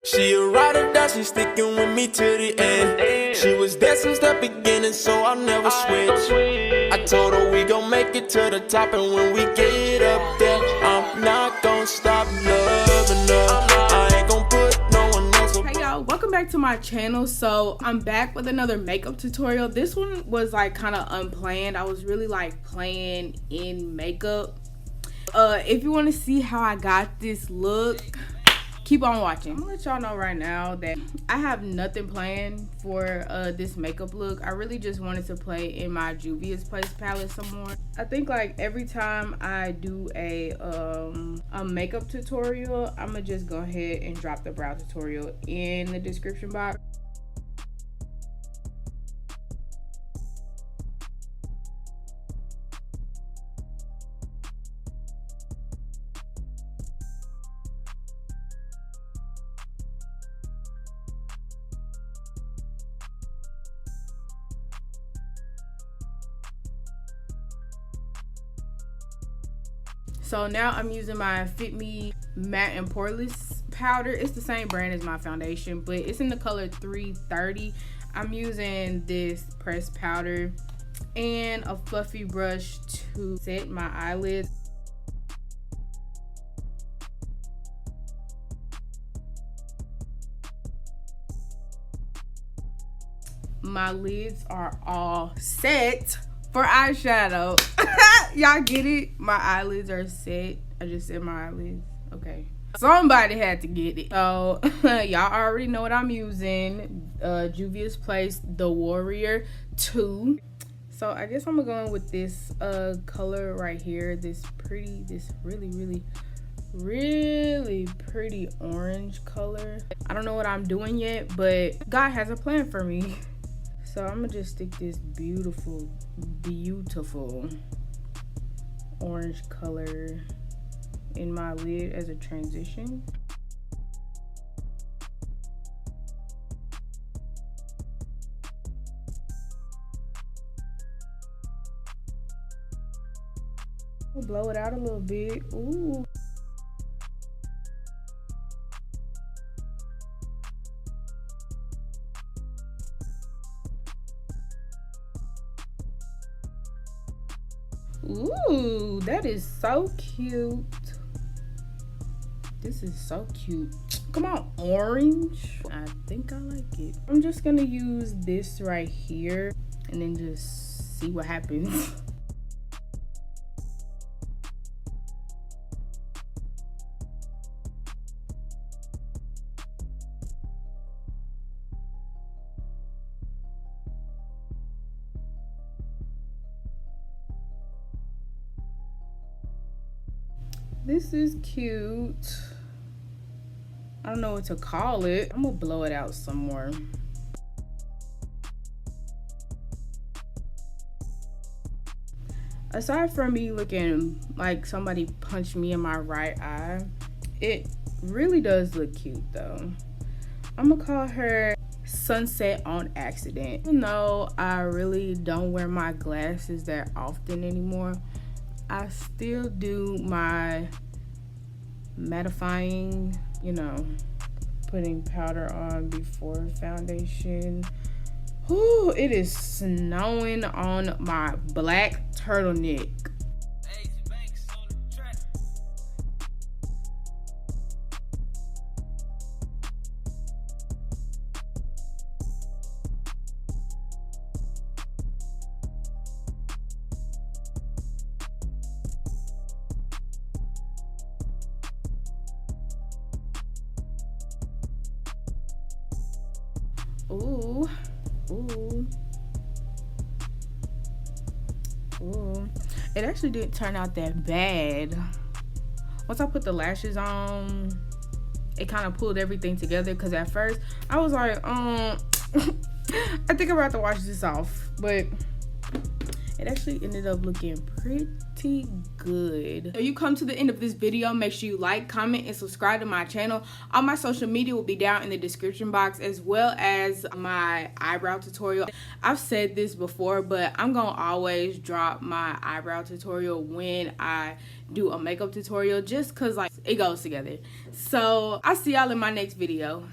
She a ride or die, she sticking with me to the end. She was there since the beginning, so I'll never switch. I told her we gon' make it to the top, and when we get up there, I'm not gon' stop loving her. I ain't gon' put no one else. Hey y'all, welcome back to my channel. So I'm back with another makeup tutorial. This one was like kind of unplanned. I was really like playing in makeup. If you want to see how I got this look, keep on watching. I'm gonna let y'all know right now that I have nothing planned for this makeup look. I really just wanted to play in my Juvia's Place palette some more. I think like every time I do a makeup tutorial, I'm gonna just go ahead and drop the brow tutorial in the description box. So now I'm using my FitMe matte and poreless powder. It's the same brand as my foundation, but it's in the color 330. I'm using this pressed powder and a fluffy brush to set my eyelids. My lids are all set for eyeshadow. Y'all get it? My eyelids are set. I just said my eyelids. Okay. Somebody had to get it. So y'all already know what I'm using. Juvia's Place, the Warrior 2. So I guess I'm gonna go in with this color right here. This really pretty orange color. I don't know what I'm doing yet, but God has a plan for me. So I'm gonna just stick this beautiful orange color in my lid as a transition. We'll blow it out a little bit. Ooh. Ooh, that is so cute. This is so cute. Come on, orange. I think I like it. I'm just gonna use this right here and then just see what happens. This is cute. I don't know what to call it. I'm gonna blow it out some more. Aside from me looking like somebody punched me in my right eye, it really does look cute though. I'm gonna call her Sunset on Accident. Even though I really don't wear my glasses that often anymore, I still do my mattifying, you know, putting powder on before foundation. Ooh, it is snowing on my black turtleneck. Ooh, ooh, ooh. It actually didn't turn out that bad. Once I put the lashes on, it kind of pulled everything together, because at first I was like, I think I'm about to wash this off, but it actually ended up looking pretty good. So you come to the end of this video, make sure you like, comment, and subscribe to my channel. All my social media will be down in the description box, as well as my eyebrow tutorial. I've said this before, but I'm gonna always drop my eyebrow tutorial when I do a makeup tutorial, just because like it goes together. So I'll see y'all in my next video.